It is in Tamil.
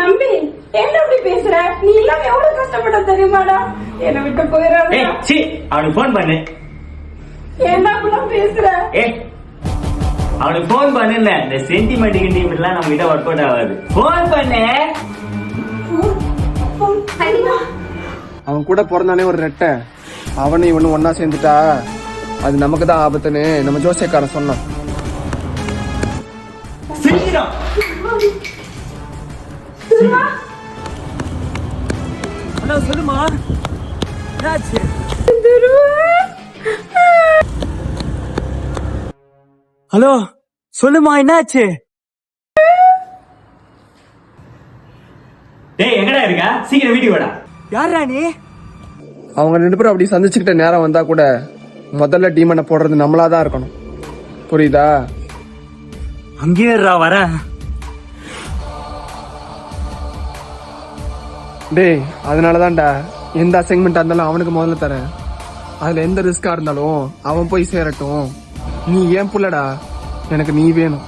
நம்பி என்ன அப்படி பேசுற? நீ இல்லாம எவ்வளவு கஷ்டப்பட்ட தெரியுமாடா? என்ன விட்டு போயிடாத. அவனுக்கு போன் பண்ணு. என்ன அப்படிலாம் பேசுற? அவனுக்கு போன் பண்ணு. இந்த சென்டிமெண்ட் கிண்டிமெண்ட்லாம் நம்ம கிட்ட ஒர்க் அவுட் ஆகாது. போன் பண்ணு. அவன் கூட பிறந்தானே ஒரு ரெட்டை, அவனு இவனு ஒன்னா சேர்ந்துட்டா அது நமக்கு தான் ஆபத்துன்னு நம்ம ஜோசியக்காரன் சொன்னான். சொல்லுமா என்னாச்சு? ஹலோ சொல்லுமா என்னாச்சு? டேய் எங்கடா இருக்கா? சீக்கிரம் வீட்டுக்கு வாடா. யாரா நீ? அவங்க 2 பேரும் அப்படி சந்திச்சுக்கிட்ட நேரம் வந்தா கூட முதல்ல டீமனை போடுறது நம்மளாதான் இருக்கணும். புரியுதா? அங்கேயே வர. டேய் அதனாலதான்டா எந்த அசைன்மெண்டா இருந்தாலும் அவனுக்கு முதல்ல தரேன். அதுல எந்த ரிஸ்கா இருந்தாலும் அவன் போய் சேரட்டும். நீ ஏன் புள்ளடா, எனக்கு நீ வேணும்.